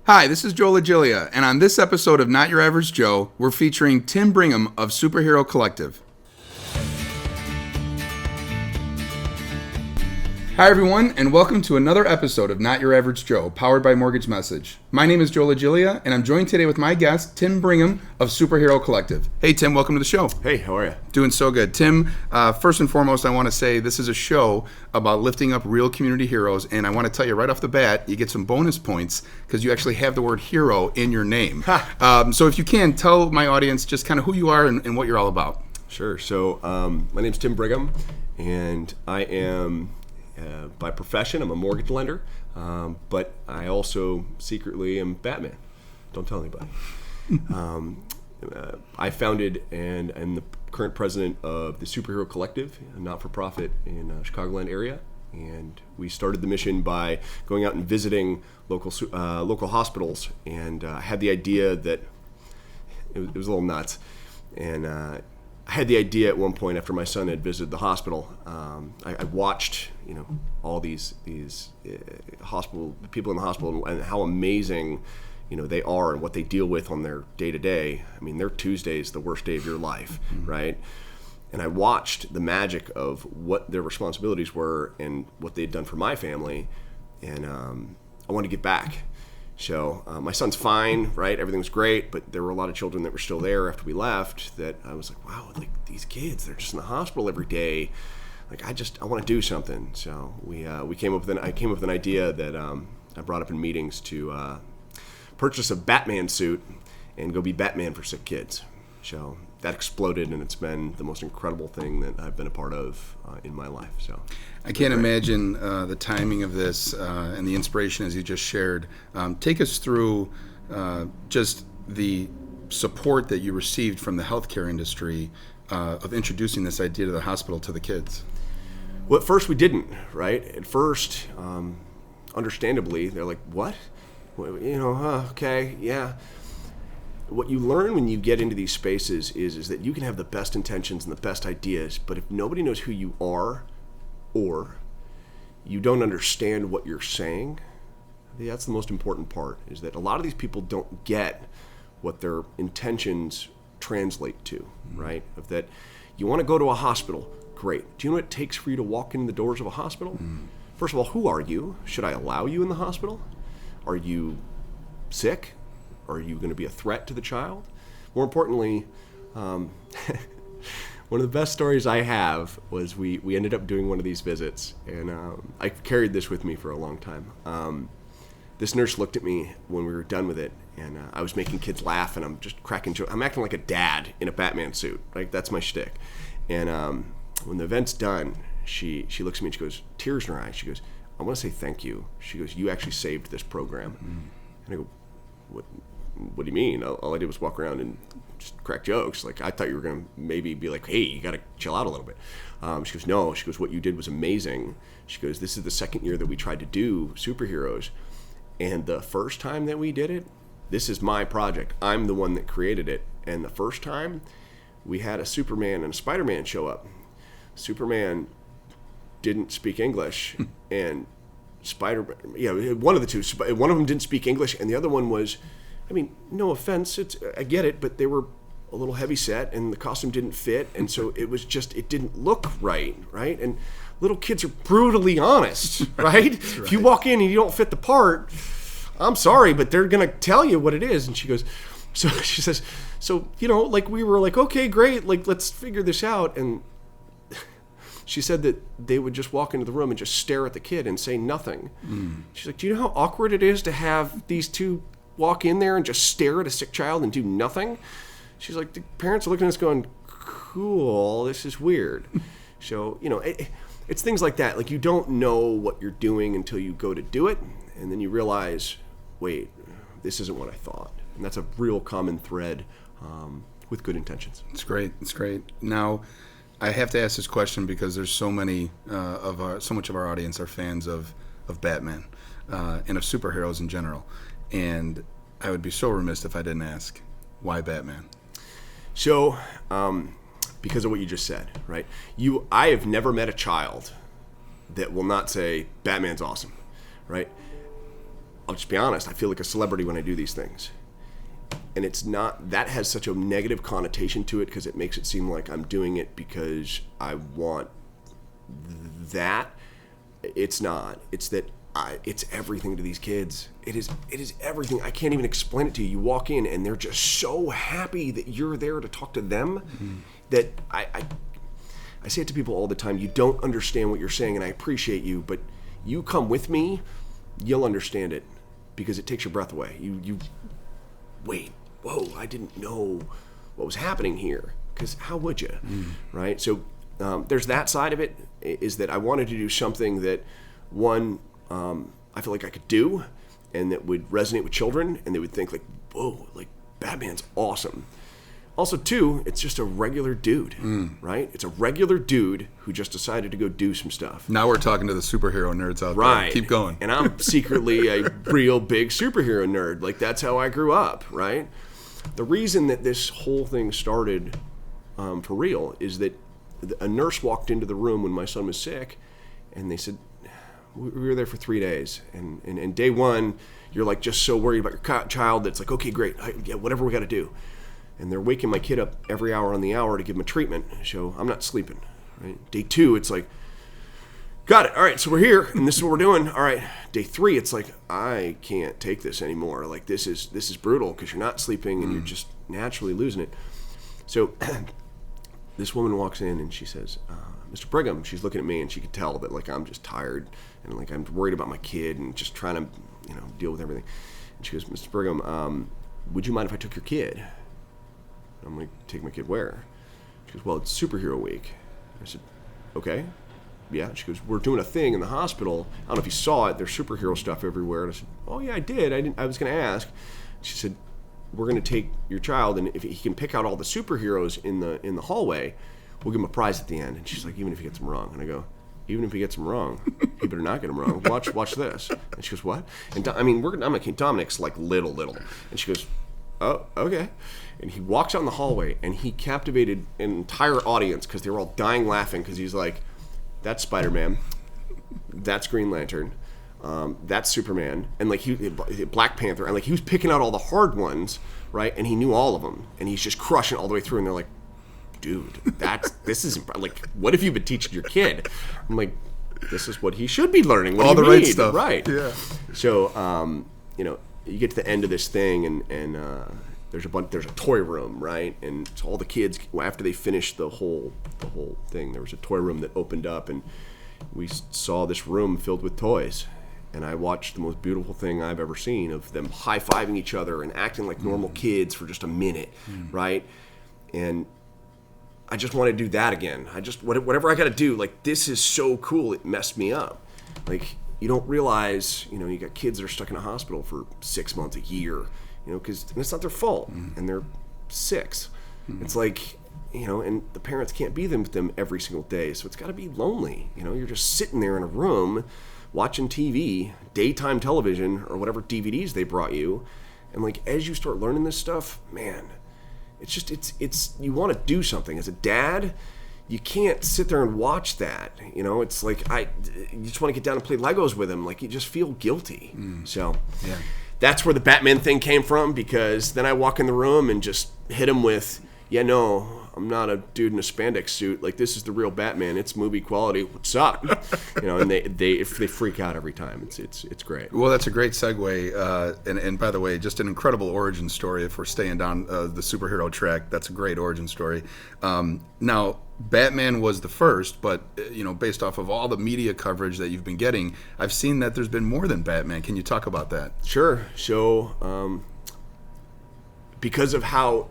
Hi, this is Joe Lagilia, and on this episode of Not Your Average Joe, we're featuring Tim Brigham of Superhero Collective. Hi, everyone, and welcome to another episode of Not Your Average Joe, powered by Mortgage Message. My name is Joe Lagilia, and I'm joined today with my guest, Tim Brigham of Superhero Collective. Hey, Tim, welcome to the show. Hey, how are you? Doing so good. Tim, first and foremost, I want to say this is a show about lifting up real community heroes, and I want to tell you right off the bat, you get some bonus points because you actually have the word hero in your name. So if you can, tell my audience just kind of who you are and what you're all about. Sure. So my name's Tim Brigham, and I am... by profession, I'm a mortgage lender, but I also secretly am Batman. Don't tell anybody. I founded and am the current president of the Superhero Collective, a not-for-profit in Chicagoland area. And we started the mission by going out and visiting local hospitals, and I had the idea that it was a little nuts. And I had the idea at one point after my son had visited the hospital. I watched, all these hospital people in the hospital and how amazing, they are and what they deal with on their day to day. I mean, their Tuesday is the worst day of your life, right? And I watched the magic of what their responsibilities were and what they'd done for my family, and I wanted to give back. So my son's fine, right? Everything was great, but there were a lot of children that were still there after we left that I was like, wow, like these kids, they're just in the hospital every day. Like I want to do something. So I came up with an idea that I brought up in meetings to purchase a Batman suit and go be Batman for sick kids. So that exploded, and it's been the most incredible thing that I've been a part of in my life. So I can't imagine the timing of this and the inspiration as you just shared. Take us through just the support that you received from the healthcare industry of introducing this idea to the hospital to the kids. Well, at first we didn't, right? At first, understandably, they're like, what? Okay, yeah. What you learn when you get into these spaces is that you can have the best intentions and the best ideas, but if nobody knows who you are or you don't understand what you're saying, I think that's the most important part, is that a lot of these people don't get what their intentions translate to, right? Of that you want to go to a hospital, great. Do you know what it takes for you to walk in the doors of a hospital? First of all, who are you? Should I allow you in the hospital? Are you sick? Are you going to be a threat to the child? More importantly, one of the best stories I have was we ended up doing one of these visits, and I carried this with me for a long time. This nurse looked at me when we were done with it, and I was making kids laugh, and I'm just cracking jokes. I'm acting like a dad in a Batman suit. Like, that's my shtick. And when the event's done, she looks at me and she goes, tears in her eyes. She goes, I want to say thank you. She goes, you actually saved this program. And I go, what do you mean? All I did was walk around and just crack jokes. Like, I thought you were going to maybe be like, hey, you got to chill out a little bit. She goes, no. She goes, what you did was amazing. She goes, this is the second year that we tried to do superheroes. And the first time that we did it, this is my project. I'm the one that created it. And the first time, we had a Superman and a Spider-Man show up. Superman didn't speak English, and Spider-Man, one of the two. One of them didn't speak English, and the other one was, I mean, no offense, I get it, but they were a little heavy set, and the costume didn't fit, and so it didn't look right? And little kids are brutally honest, right? If you walk in and you don't fit the part, I'm sorry, but they're gonna tell you what it is. And she goes, so she says, so like we were like, okay, great, like let's figure this out. And she said that they would just walk into the room and just stare at the kid and say nothing. She's like, do you know how awkward it is to have these two walk in there and just stare at a sick child and do nothing? She's like, the parents are looking at us going, cool, this is weird. So, it's things like that. Like, you don't know what you're doing until you go to do it, and then you realize, wait, this isn't what I thought. And that's a real common thread with good intentions. It's great. Now, I have to ask this question because there's so much of our audience are fans of Batman and of superheroes in general. And I would be so remiss if I didn't ask, why Batman? So, because of what you just said, right? I have never met a child that will not say, Batman's awesome, right? I'll just be honest, I feel like a celebrity when I do these things. And it's not, that has such a negative connotation to it because it makes it seem like I'm doing it because I want that. It's not. It's that it's everything to these kids. It is everything. I can't even explain it to you. You walk in and they're just so happy that you're there to talk to them that I say it to people all the time. You don't understand what you're saying, and I appreciate you, but you come with me, you'll understand it because it takes your breath away. You wait, whoa, I didn't know what was happening here, because how would you, right? So there's that side of it, is that I wanted to do something that, one, I feel like I could do, and that would resonate with children, and they would think like, whoa, like Batman's awesome. Also, two, it's just a regular dude, right? It's a regular dude who just decided to go do some stuff. Now we're talking to the superhero nerds out Right. there. Keep going. And I'm secretly a real big superhero nerd. Like, that's how I grew up, right? The reason that this whole thing started for real is that a nurse walked into the room when my son was sick, and they said, we were there for 3 days. And day one, you're like just so worried about your child that's like, okay, great, yeah, whatever we got to do. And they're waking my kid up every hour on the hour to give him a treatment. So I'm not sleeping, right? Day two, it's like, got it. All right, so we're here, and this is what we're doing. All right. Day three, it's like, I can't take this anymore. Like, this is brutal because you're not sleeping and you're just naturally losing it. So this woman walks in and she says, Mr. Brigham, she's looking at me, and she could tell that like I'm just tired and like I'm worried about my kid and just trying to, deal with everything. And she goes, Mr. Brigham, would you mind if I took your kid? I'm like, take my kid where? She goes, well, it's superhero week. I said, okay. Yeah. She goes, we're doing a thing in the hospital. I don't know if you saw it. There's superhero stuff everywhere. And I said, oh yeah, I did. I was going to ask. She said, we're going to take your child, and if he can pick out all the superheroes in the hallway, we'll give him a prize at the end. And she's like, even if he gets them wrong. And I go, even if he gets them wrong, he better not get them wrong. Watch this. And she goes, what? And I'm like, Dominic's like little. And she goes, oh, okay. And he walks out in the hallway, and he captivated an entire audience because they were all dying laughing, because he's like, that's Spider-Man, that's Green Lantern, that's Superman, and like Black Panther, and like he was picking out all the hard ones, right? And he knew all of them, and he's just crushing all the way through. And they're like, dude, this is like, what have you been teaching your kid? I'm like, this is what he should be learning. What all do the you right need? stuff, right? Yeah. So you get to the end of this thing, and there's a toy room, right? And so all the kids, after they finished the whole thing, there was a toy room that opened up, and we saw this room filled with toys. And I watched the most beautiful thing I've ever seen, of them high-fiving each other and acting like normal kids for just a minute, right? And I just want to do that again. Whatever I got to do, like, this is so cool. It messed me up. Like, you don't realize, you got kids that are stuck in a hospital for 6 months, a year, because it's not their fault, and they're 6. It's like, and the parents can't be with them every single day, so it's got to be lonely. You're just sitting there in a room watching TV, daytime television, or whatever DVDs they brought you, and like, as you start learning this stuff, man, it's you want to do something. As a dad, you can't sit there and watch that. It's like, you just want to get down and play Legos with him. Like, you just feel guilty. So Yeah. That's where the Batman thing came from, because then I walk in the room and just hit him with, yeah, no, I'm not a dude in a spandex suit. Like, this is the real Batman. It's movie quality. What's up? And they freak out every time. It's great. Well, that's a great segue. And by the way, just an incredible origin story. If we're staying down the superhero track, that's a great origin story. Now, Batman was the first, but based off of all the media coverage that you've been getting, I've seen that there's been more than Batman. Can you talk about that? Sure. So, because of how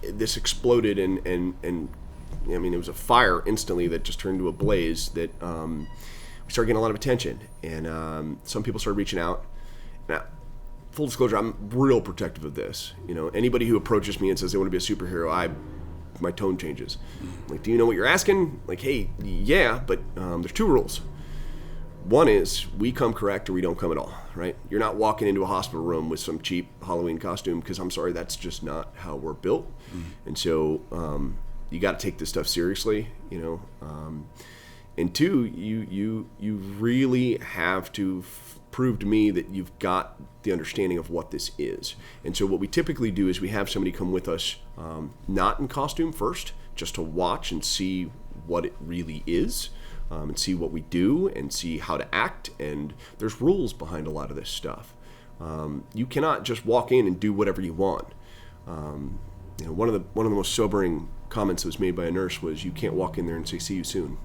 this exploded, and I mean, it was a fire instantly that just turned into a blaze, that we started getting a lot of attention, and some people started reaching out. Now, full disclosure, I'm real protective of this. Anybody who approaches me and says they want to be a superhero, my tone changes. Like, do you know what you're asking? Like, hey, yeah, but there's 2 rules. One is, we come correct or we don't come at all, right? You're not walking into a hospital room with some cheap Halloween costume, because I'm sorry, that's just not how we're built. And so you got to take this stuff seriously, And 2, you really have to proved to me that you've got the understanding of what this is. And so what we typically do is we have somebody come with us, not in costume first, just to watch and see what it really is, and see what we do and see how to act. And there's rules behind a lot of this stuff. You cannot just walk in and do whatever you want. One of the most sobering comments that was made by a nurse was, "You can't walk in there and say, 'See you soon.'"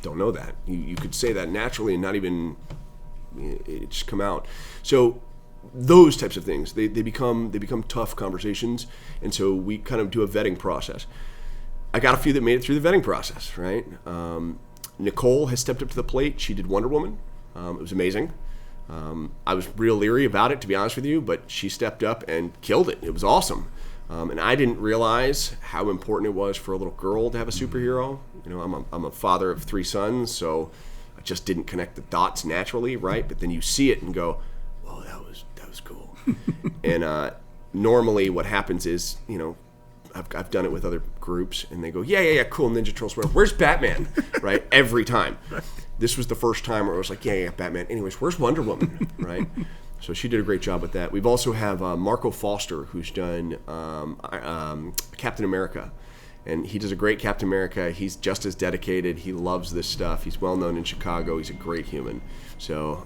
Don't know that. You could say that naturally and not even it just come out. So those types of things, they become tough conversations, and so we kind of do a vetting process. I got a few that made it through the vetting process, right? Nicole has stepped up to the plate. She did Wonder Woman. It was amazing. I was real leery about it, to be honest with you, but she stepped up and killed it. It was awesome. And I didn't realize how important it was for a little girl to have a superhero. I'm a father of 3 sons, so I just didn't connect the dots naturally, right? But then you see it and go, "Whoa, that was cool." And normally, what happens is, I've done it with other groups, and they go, "Yeah, cool, Ninja Turtles. Where's Batman?" Right? Every time. Right. This was the first time where I was like, "Yeah, Batman. Anyways, where's Wonder Woman?" Right? So she did a great job with that. We've also have Marco Foster, who's done Captain America. And he does a great Captain America. He's just as dedicated. He loves this stuff. He's well known in Chicago. He's a great human. So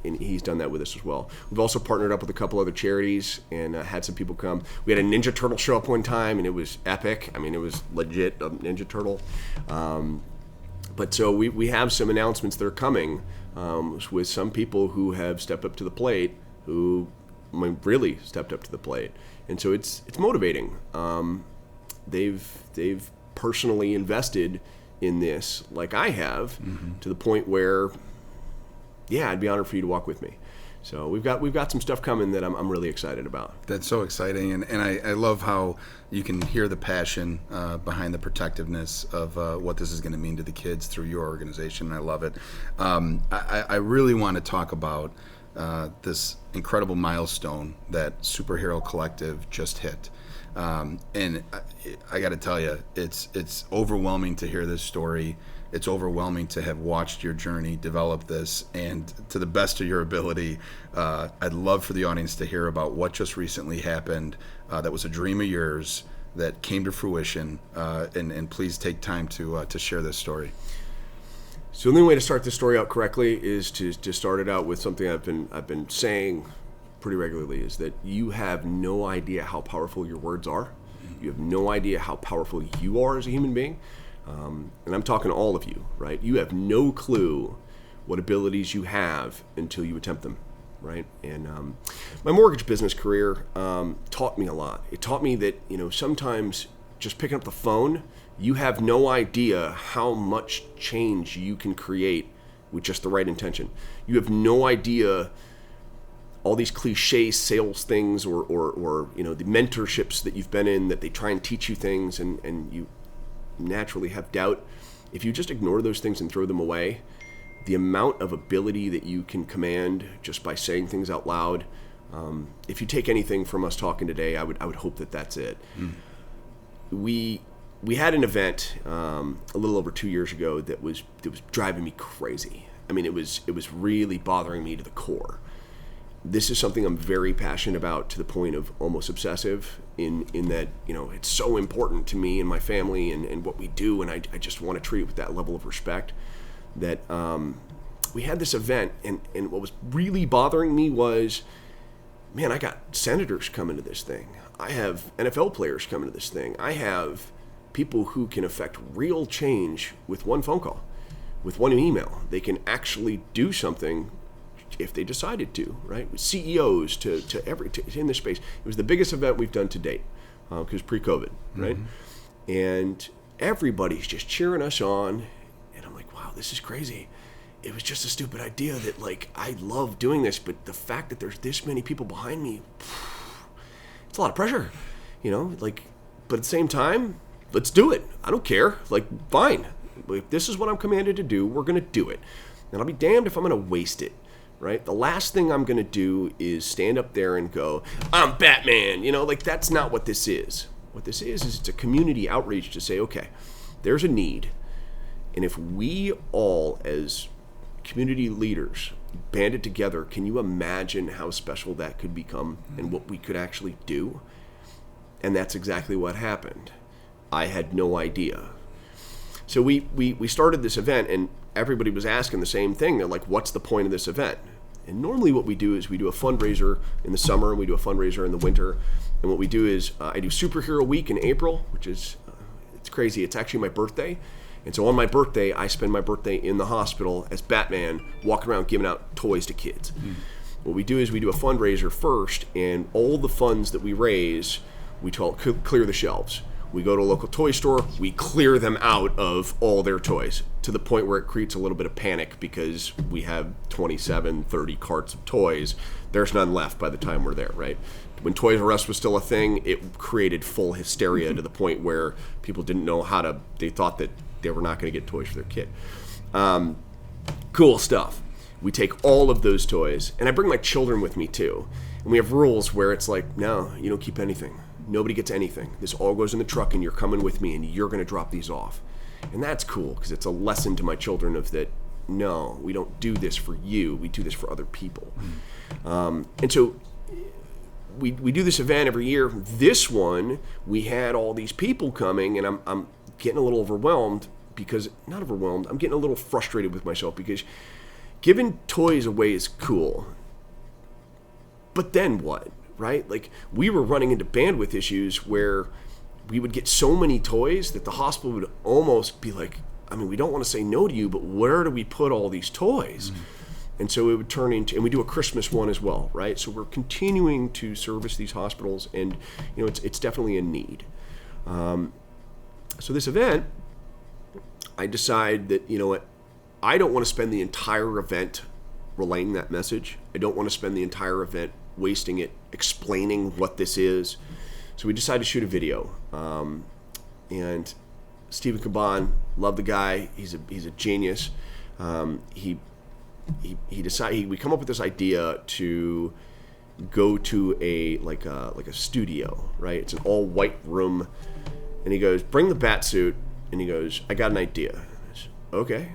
and he's done that with us as well. We've also partnered up with a couple other charities and had some people come. We had a Ninja Turtle show up one time, and it was epic. I mean, it was legit a Ninja Turtle. But so we have some announcements that are coming with some people who have stepped up to the plate, who really stepped up to the plate. And so it's motivating. They've personally invested in this, like I have, to the point where, I'd be honored for you to walk with me. So we've got some stuff coming that I'm really excited about. That's so exciting, and I love how you can hear the passion behind the protectiveness of what this is going to mean to the kids through your organization. I love it. I really want to talk about this incredible milestone that Superhero Collective just hit. And I got to tell you, it's overwhelming to hear this story. It's overwhelming to have watched your journey develop this, and to the best of your ability, I'd love for the audience to hear about what just recently happened that was a dream of yours that came to fruition, and please take time to share this story. So the only way to start this story out correctly is to start it out with something I've been saying pretty regularly, is that you have no idea how powerful your words are. You have no idea how powerful you are as a human being. And I'm talking to all of you, right? You have no clue what abilities you have until you attempt them, right? And my mortgage business career taught me a lot. It taught me that, sometimes just picking up the phone, you have no idea how much change you can create with just the right intention. You have no idea all these cliche sales things or the mentorships that you've been in, that they try and teach you things and you naturally have doubt. If you just ignore those things and throw them away, the amount of ability that you can command just by saying things out loud, if you take anything from us talking today, I would hope that that's it. We had an event a little over 2 years ago that was driving me crazy. I mean, it was really bothering me to the core. This is something I'm very passionate about, to the point of almost obsessive in that, it's so important to me and my family and what we do, and I just want to treat it with that level of respect. That we had this event, and what was really bothering me was, man, I got senators coming to this thing. I have NFL players coming to this thing. I have people who can affect real change with one phone call, with one email. They can actually do something if they decided to, right? With CEOs to in this space. It was the biggest event we've done to date, because pre-COVID, right? And everybody's just cheering us on, and I'm like, wow, this is crazy. It was just a stupid idea that, I love doing this, but the fact that there's this many people behind me, it's a lot of pressure, but at the same time, let's do it. I don't care. Fine. If this is what I'm commanded to do, we're going to do it. And I'll be damned if I'm going to waste it. Right? The last thing I'm going to do is stand up there and go, I'm Batman. That's not what this is. What this is it's a community outreach to say, okay, there's a need. And if we all, as community leaders banded together, can you imagine how special that could become and what we could actually do? And that's exactly what happened. I had no idea. So we started this event, and everybody was asking the same thing. They're like, what's the point of this event? And normally what we do is we do a fundraiser in the summer, and we do a fundraiser in the winter. And what we do is I do Superhero Week in April, which is, it's crazy. It's actually my birthday. And so on my birthday, I spend my birthday in the hospital as Batman, walking around giving out toys to kids. What we do is we do a fundraiser first, and all the funds that we raise, we clear the shelves. We go to a local toy store, we clear them out of all their toys, to the point where it creates a little bit of panic because we have 27, 30 carts of toys. There's none left by the time we're there, right? When Toys R Us was still a thing, it created full hysteria to the point where people didn't know they thought that they were not going to get toys for their kid. Cool stuff. We take all of those toys, and I bring my children with me too. And we have rules where it's like, no, you don't keep anything. Nobody gets anything. This all goes in the truck, and you're coming with me, and you're going to drop these off. And that's cool, because it's a lesson to my children of that, no, we don't do this for you. We do this for other people. And so we do this event every year. This one, we had all these people coming, and I'm getting a little overwhelmed not overwhelmed, I'm getting a little frustrated with myself because giving toys away is cool. But then what? Right? Like, we were running into bandwidth issues where we would get so many toys that the hospital would almost be like, I mean, we don't want to say no to you, but where do we put all these toys? And so it would turn into, and we do a Christmas one as well, right? So we're continuing to service these hospitals, and it's definitely a need. So this event, I decide that, I don't want to spend the entire event relaying that message. I don't want to spend the entire event wasting it explaining what this is. So we decided to shoot a video. And Stephen Caban, love the guy. He's a genius. We come up with this idea to go to a studio, right? It's an all white room, and he goes, bring the bat suit, and he goes, I got an idea. I said, okay,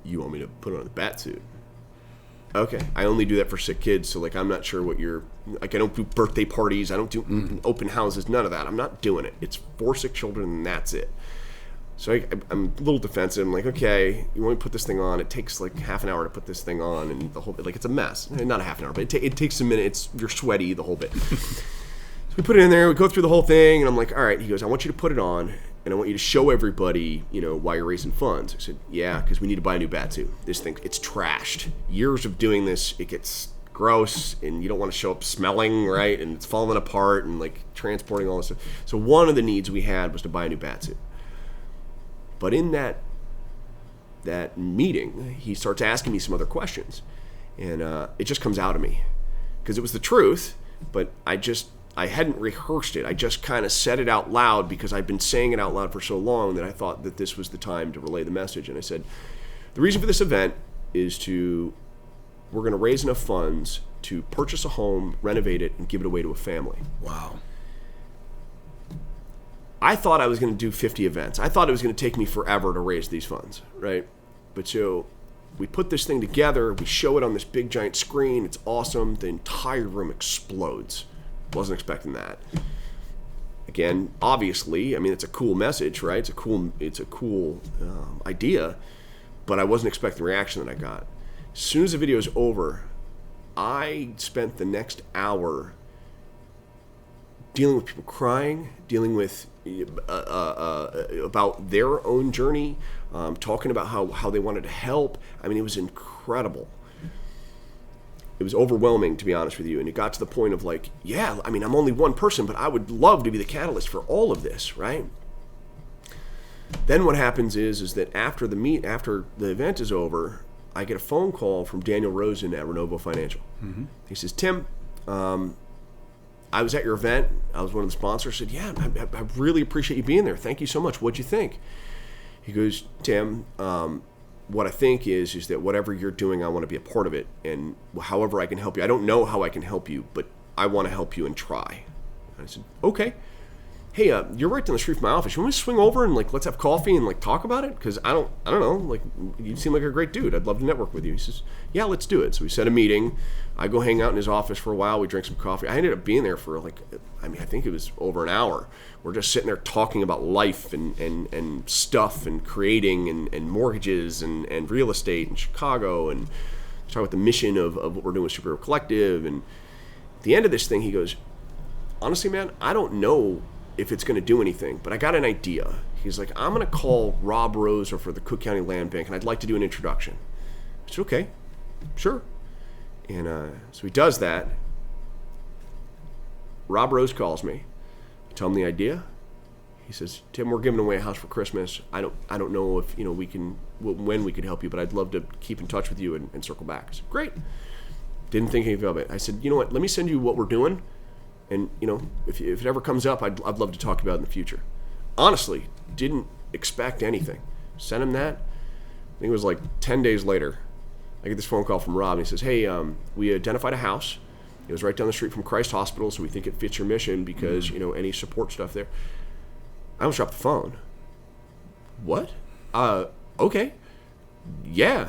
you want me to put on the bat suit? Okay, I only do that for sick kids, so I'm not sure what I don't do birthday parties, I don't do open houses, none of that. I'm not doing it. It's for sick children, and that's it. So I'm a little defensive. I'm like, okay, you want me to put this thing on? It takes half an hour to put this thing on, and the whole bit, it's a mess. Not a half an hour, but it takes a minute. You're sweaty, the whole bit. So we put it in there, we go through the whole thing, and I'm like, all right. He goes, I want you to put it on, and I want you to show everybody, why you're raising funds. I said, yeah, because we need to buy a new bat suit. This thing, it's trashed. Years of doing this, it gets gross, and you don't want to show up smelling, right? And it's falling apart, and transporting all this stuff. So one of the needs we had was to buy a new bat suit. But in that meeting, he starts asking me some other questions, and it just comes out of me because it was the truth. But I hadn't rehearsed it. I just kind of said it out loud because I'd been saying it out loud for so long that I thought that this was the time to relay the message. And I said, the reason for this event is we're going to raise enough funds to purchase a home, renovate it, and give it away to a family. Wow. I thought I was going to do 50 events. I thought it was going to take me forever to raise these funds, right? But so we put this thing together. We show it on this big giant screen. It's awesome. The entire room explodes. Wasn't expecting that. Again, obviously, it's a cool message, right? It's a cool idea, but I wasn't expecting the reaction that I got. As soon as the video is over, I spent the next hour dealing with people crying, dealing with about their own journey, talking about how they wanted to help. It was incredible. It was overwhelming, to be honest with you. And it got to the point of I'm only one person, but I would love to be the catalyst for all of this, right? Then what happens is that after the event is over, I get a phone call from Daniel Rosen at Renovo Financial. Mm-hmm. He says, Tim, I was at your event. I was one of the sponsors. I said, yeah, I really appreciate you being there. Thank you so much. What'd you think? He goes, Tim, what I think is that whatever you're doing, I want to be a part of it. And however I can help you. I don't know how I can help you, but I want to help you and try. And I said, okay. hey, you're right down the street from my office. You want me to swing over and like let's have coffee and like talk about it? Because I don't know. Like, you seem like a great dude. I'd love to network with you. He says, yeah, let's do it. So we set a meeting. I go hang out in his office for a while. We drink some coffee. I ended up being there for like, I think it was over an hour. We're just sitting there talking about life and stuff and creating and mortgages and real estate in Chicago, and talk about the mission of what we're doing with Superhero Collective. And at the end of this thing, he goes, honestly, man, I don't know if it's going to do anything, but I got an idea. He's like, I'm going to call Rob Rose for the Cook County Land Bank, and I'd like to do an introduction. I said, okay, sure. And so he does that. Rob Rose calls me. I tell him the idea. He says, Tim, we're giving away a house for Christmas. I don't know if we can, when we could help you, but I'd love to keep in touch with you and circle back. I said, great. Didn't think anything of it. I said, you know what? Let me send you what we're doing, and if it ever comes up, I'd love to talk about it in the future. Honestly, didn't expect anything. Sent him that. I think it was like 10 days later. I get this phone call from Rob, and he says, hey, we identified a house. It was right down the street from Christ Hospital, so we think it fits your mission because, any support stuff there. I almost dropped the phone. What? Okay. Yeah.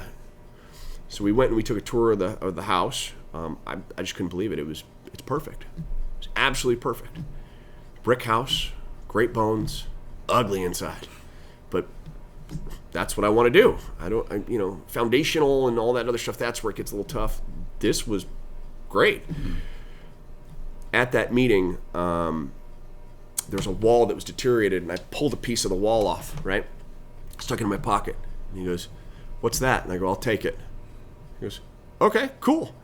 So we went and we took a tour of the house. I just couldn't believe it. It's perfect. It's absolutely perfect. Brick house, great bones, ugly inside. But that's what I want to do. Foundational and all that other stuff, that's where it gets a little tough. This was great. At that meeting, there was a wall that was deteriorated, and I pulled a piece of the wall off, right? Stuck it in my pocket. And he goes, what's that? And I go, I'll take it. He goes, okay, cool.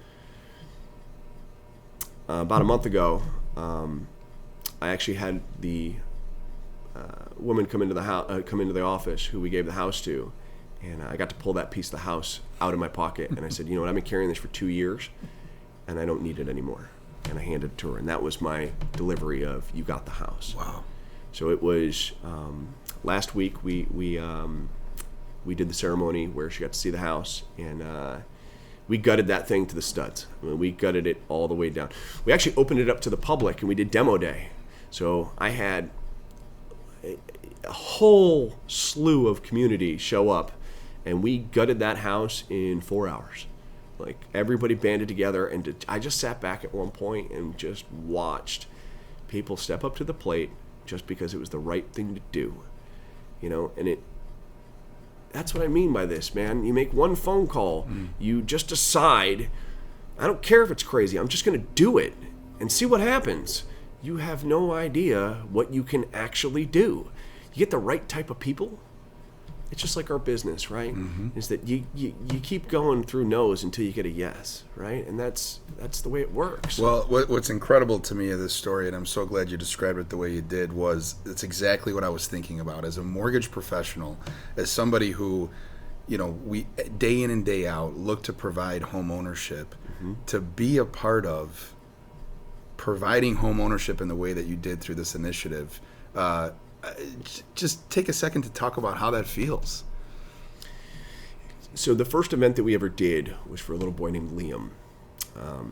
About a month ago, I actually had the woman come into the office who we gave the house to, and I got to pull that piece of the house out of my pocket, and I said, you know what, I've been carrying this for 2 years, and I don't need it anymore. And I handed it to her, and that was my delivery of "You got the house." Wow! So it was last week. We did the ceremony where she got to see the house, and we gutted that thing to the studs. I mean, we gutted it all the way down. We actually opened it up to the public, and we did demo day. So I had a whole slew of community show up, and we gutted that house in 4 hours. Like, everybody banded together, and I just sat back at one point and just watched people step up to the plate just because it was the right thing to do, and that's what I mean by this, man. You make one phone call, you just decide, I don't care if it's crazy, I'm just going to do it and see what happens. You have no idea what you can actually do. You get the right type of people. It's just like our business, right? Mm-hmm. Is that you keep going through no's until you get a yes, right? And that's the way it works. Well, what's incredible to me of this story, and I'm so glad you described it the way you did, was it's exactly what I was thinking about. As a mortgage professional, as somebody who, we day in and day out look to provide home ownership, to be a part of providing home ownership in the way that you did through this initiative, just take a second to talk about how that feels. So the first event that we ever did was for a little boy named Liam. I'm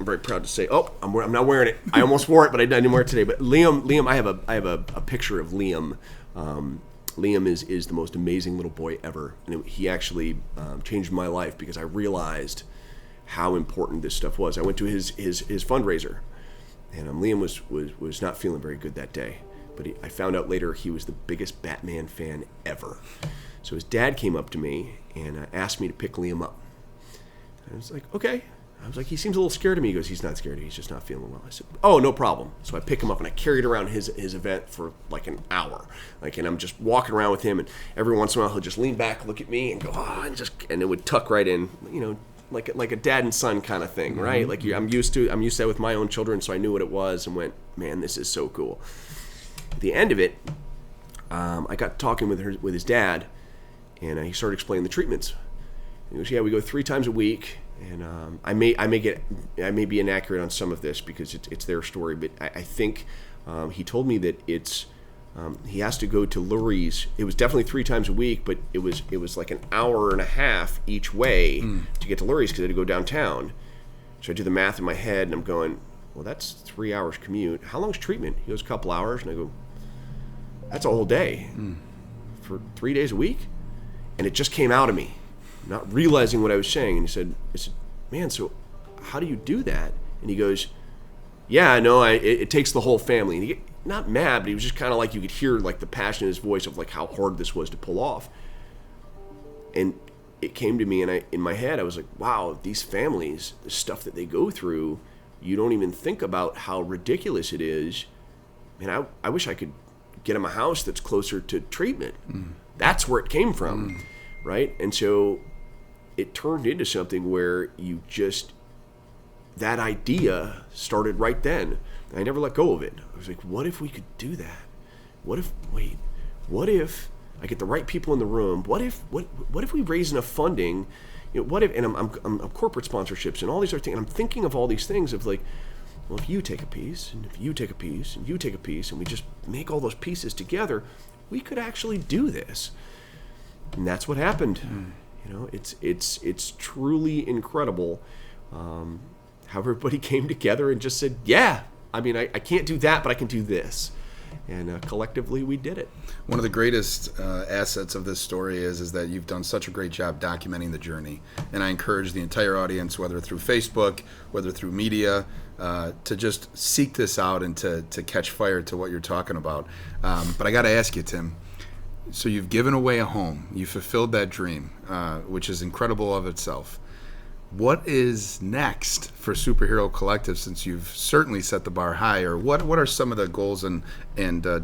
very proud to say, I'm not wearing it. I almost wore it, but I didn't wear it today. But Liam, I have a picture of Liam. Liam is the most amazing little boy ever, and he actually changed my life because I realized how important this stuff was. I went to his fundraiser, and Liam was not feeling very good that day. But I found out later he was the biggest Batman fan ever. So his dad came up to me and asked me to pick Liam up. I was like, okay. I was like, he seems a little scared of me. He goes, he's not scared. He's just not feeling well. I said, oh, no problem. So I pick him up and I carried around his event for like an hour. And I'm just walking around with him, and every once in a while he'll just lean back, look at me, and go, and it would tuck right in, like a dad and son kind of thing, right? Mm-hmm. Like I'm used to that with my own children, so I knew what it was and went, man, this is so cool. At the end of it, I got talking with his dad, and he started explaining the treatments. He goes, yeah, we go 3 times a week, and I may be inaccurate on some of this because it's their story, but I think he told me that he has to go to Lurie's. It was definitely 3 times a week, but it was like an hour and a half each way to get to Lurie's because they had to go downtown. So I do the math in my head, and I'm going, well, that's 3 hours commute. How long's treatment? He goes, a couple hours, and I go, That's a whole day for 3 days a week. And it just came out of me, not realizing what I was saying. And I said, man, so how do you do that? And he goes, yeah, no, it takes the whole family. And he not mad, but he was just kind of like, you could hear like the passion in his voice of like how hard this was to pull off. And it came to me, and in my head, I was like, wow, these families, the stuff that they go through, you don't even think about how ridiculous it is. Man, I wish I could get them a house that's closer to treatment. That's where it came from, right? And so it turned into something where that idea started right then. I never let go of it. I was like, what if we could do that? What if I get the right people in the room? What if we raise enough funding? What if, and I'm corporate sponsorships and all these other things, and I'm thinking of all these things of like, well, if you take a piece, and if you take a piece, and you take a piece, and we just make all those pieces together, we could actually do this. And that's what happened. It's truly incredible how everybody came together and just said, yeah, I mean, I can't do that, but I can do this. And collectively, we did it. One of the greatest assets of this story is that you've done such a great job documenting the journey. And I encourage the entire audience, whether through Facebook, whether through media, to just seek this out and to catch fire to what you're talking about. But I got to ask you, Tim, so you've given away a home. You fulfilled that dream, which is incredible of itself. What is next for Superhero Collective, since you've certainly set the bar high? Or what are some of the goals and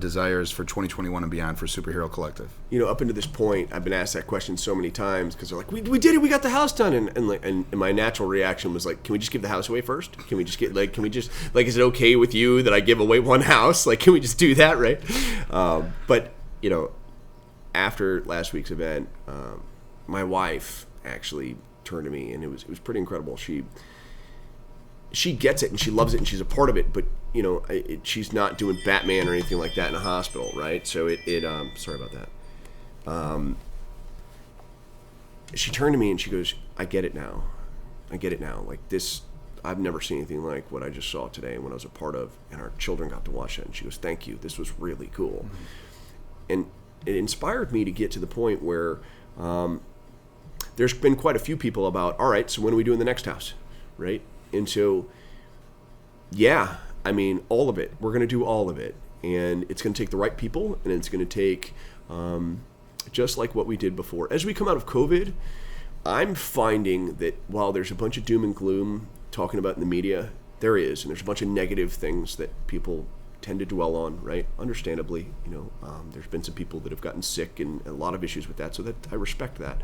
desires for 2021 and beyond for Superhero Collective? Up until this point, I've been asked that question so many times because they're like, we did it, we got the house done. And my natural reaction was like, can we just give the house away first? Can we just is it okay with you that I give away one house? Like, can we just do that, right? But after last week's event, my wife actually turned to me, and it was pretty incredible. She gets it and she loves it and she's a part of it, but she's not doing Batman or anything like that in a hospital, right? So sorry about that. She turned to me and she goes, I get it now. Like this, I've never seen anything like what I just saw today and what I was a part of, and our children got to watch it. And she goes, thank you. This was really cool. And it inspired me to get to the point where there's been quite a few people about, all right, so when are we doing the next house, right? And so, yeah, I mean, all of it. We're going to do all of it. And it's going to take the right people, and it's going to take just like what we did before. As we come out of COVID, I'm finding that while there's a bunch of doom and gloom talking about in the media, there is, and there's a bunch of negative things that people tend to dwell on, right? Understandably, there's been some people that have gotten sick and a lot of issues with that, so that I respect that.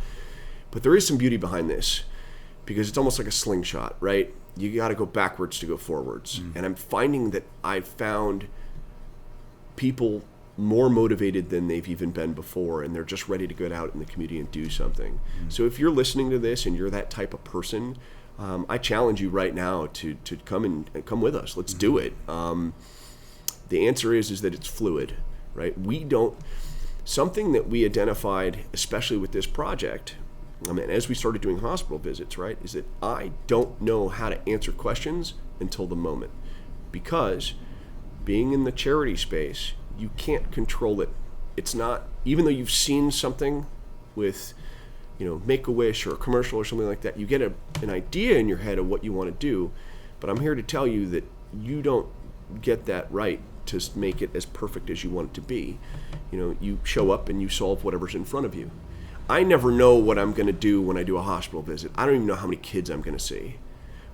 But there is some beauty behind this, because it's almost like a slingshot, right? You got to go backwards to go forwards. And I'm finding that I've found people more motivated than they've even been before, and they're just ready to get out in the community and do something. So if you're listening to this and you're that type of person, I challenge you right now to come with us. Let's do it. The answer is that it's fluid, right? Something that we identified, especially with this project, as we started doing hospital visits, right, is that I don't know how to answer questions until the moment. Because being in the charity space, you can't control it. It's not, even though you've seen something with, Make-A-Wish or a commercial or something like that, you get an idea in your head of what you want to do. But I'm here to tell you that you don't get that right to make it as perfect as you want it to be. You show up and you solve whatever's in front of you. I never know what I'm going to do when I do a hospital visit. I don't even know how many kids I'm going to see.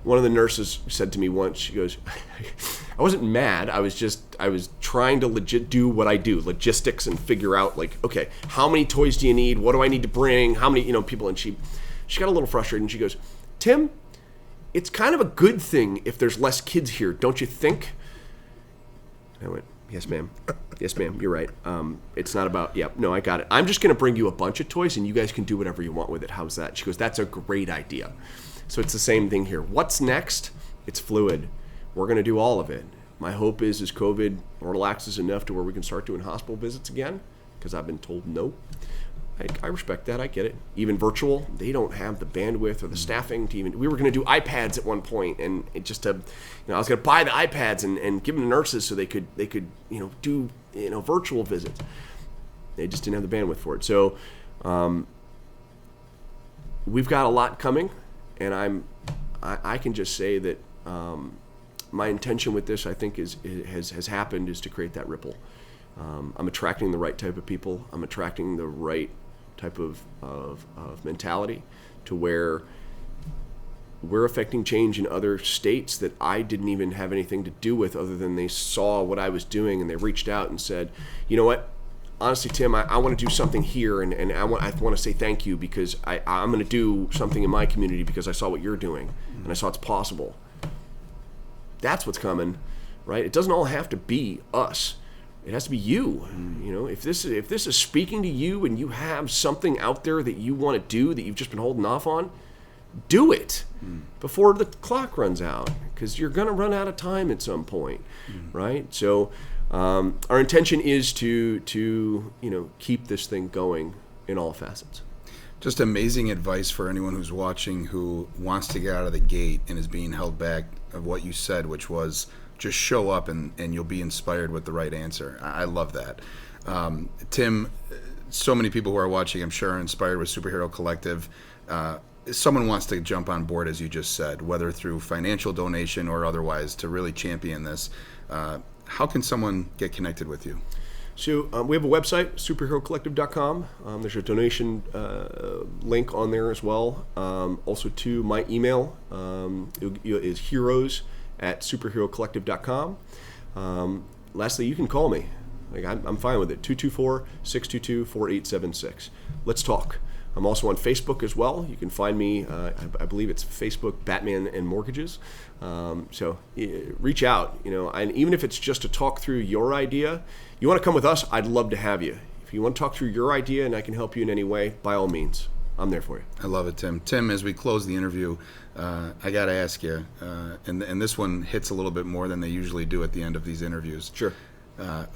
One of the nurses said to me once, she goes, I wasn't mad. I was trying to do what I do, logistics, and figure out like, okay, how many toys do you need? What do I need to bring? How many, people? And she got a little frustrated and she goes, Tim, it's kind of a good thing if there's less kids here, don't you think? I went, yes, ma'am. Yes, ma'am. You're right. It's not about, no, I got it. I'm just going to bring you a bunch of toys and you guys can do whatever you want with it. How's that? She goes, that's a great idea. So it's the same thing here. What's next? It's fluid. We're going to do all of it. My hope is COVID relaxes enough to where we can start doing hospital visits again, because I've been told no. I respect that. I get it. Even virtual, they don't have the bandwidth or the staffing to even. We were going to do iPads at one point, and it just I was going to buy the iPads and give them to nurses so they could do virtual visits. They just didn't have the bandwidth for it. So we've got a lot coming, and I can just say that my intention with this, I think, has happened, is to create that ripple. I'm attracting the right type of people. I'm attracting the right type of mentality to where we're affecting change in other states that I didn't even have anything to do with, other than they saw what I was doing and they reached out and said, you know what, honestly, Tim, I want to do something here, and I want to say thank you, because I'm going to do something in my community because I saw what you're doing and I saw it's possible. That's what's coming, right? It doesn't all have to be us. It has to be you. If this is speaking to you and you have something out there that you want to do that you've just been holding off on, do it before the clock runs out, because you're going to run out of time at some point, right? So our intention is to keep this thing going in all facets. Just amazing advice for anyone who's watching who wants to get out of the gate and is being held back of what you said, which was just show up and you'll be inspired with the right answer. I love that. Tim, so many people who are watching, I'm sure, are inspired with Superhero Collective. Someone wants to jump on board, as you just said, whether through financial donation or otherwise, to really champion this. How can someone get connected with you? So we have a website, superherocollective.com. There's a donation link on there as well. Also, to my email is heroes@superherocollective.com. Lastly, you can call me. I'm fine with it. 224-622-4876. Let's talk. I'm also on Facebook as well. You can find me, I believe it's Facebook, Batman and Mortgages. So reach out, and even if it's just to talk through your idea, you want to come with us, I'd love to have you. If you want to talk through your idea and I can help you in any way, by all means, I'm there for you. I love it, Tim. Tim, as we close the interview, I got to ask you, and this one hits a little bit more than they usually do at the end of these interviews. Sure.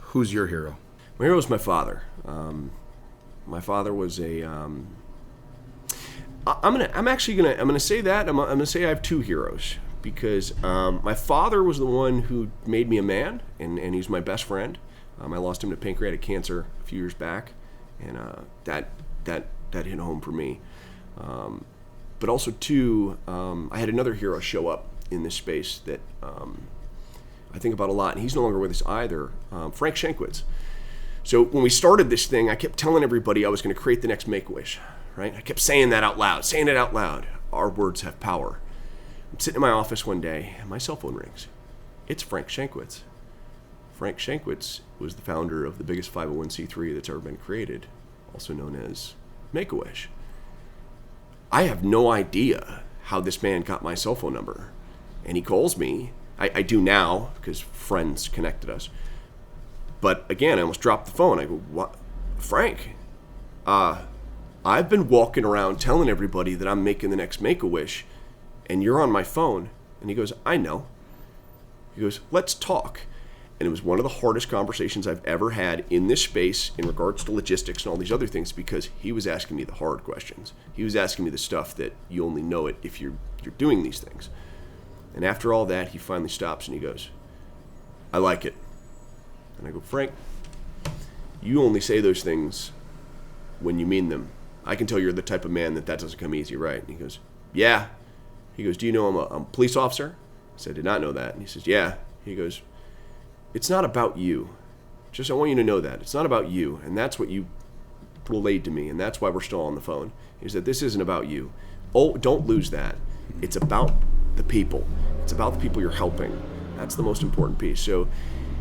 Who's your hero? My hero is my father. My father was a. I'm gonna say that. I'm gonna say I have two heroes, because my father was the one who made me a man, and he's my best friend. I lost him to pancreatic cancer a few years back, and that hit home for me. But also, too, I had another hero show up in this space that I think about a lot, and he's no longer with us either, Frank Shankwitz. So when we started this thing, I kept telling everybody I was going to create the next Make-A-Wish, right? I kept saying it out loud. Our words have power. I'm sitting in my office one day, and my cell phone rings. It's Frank Shankwitz. Frank Shankwitz was the founder of the biggest 501c3 that's ever been created, also known as Make-A-Wish. I have no idea how this man got my cell phone number. And he calls me. I do now, because friends connected us. But again, I almost dropped the phone. I go, "What? Frank, I've been walking around telling everybody that I'm making the next Make-A-Wish, and you're on my phone." And he goes, "I know." He goes, "Let's talk." And it was one of the hardest conversations I've ever had in this space in regards to logistics and all these other things, because he was asking me the hard questions. He was asking me the stuff that you only know it if you're doing these things. And after all that, he finally stops and he goes, "I like it." And I go, "Frank, you only say those things when you mean them. I can tell you're the type of man that doesn't come easy, right?" And he goes, "Yeah." He goes, "Do you know I'm a police officer?" I said, "I did not know that." And he says, "Yeah." He goes, "It's not about you. Just I want you to know that. It's not about you." And that's what you relayed to me, and that's why we're still on the phone, is that this isn't about you. Oh, don't lose that. It's about the people. It's about the people you're helping. That's the most important piece. So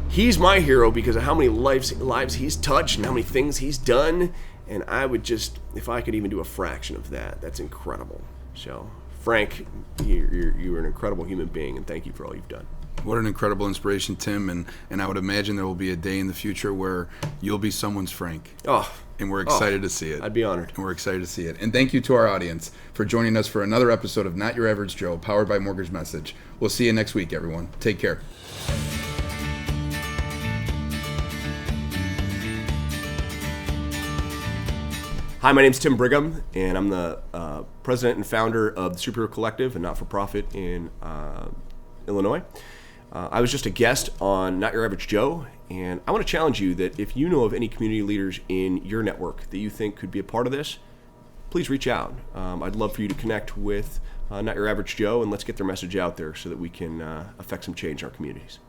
he's my hero because of how many lives he's touched and how many things he's done. And I would just, if I could even do a fraction of that, that's incredible. So Frank, you're an incredible human being, and thank you for all you've done. What an incredible inspiration, Tim, and I would imagine there will be a day in the future where you'll be someone's Frank. Oh, and we're excited to see it. I'd be honored. And we're excited to see it. And thank you to our audience for joining us for another episode of Not Your Average Joe, powered by Mortgage Message. We'll see you next week, everyone. Take care. Hi, my name's Tim Brigham, and I'm the president and founder of the Superhero Collective, a not-for-profit in Illinois. I was just a guest on Not Your Average Joe, and I want to challenge you that if you know of any community leaders in your network that you think could be a part of this, please reach out. I'd love for you to connect with Not Your Average Joe, and let's get their message out there so that we can affect some change in our communities.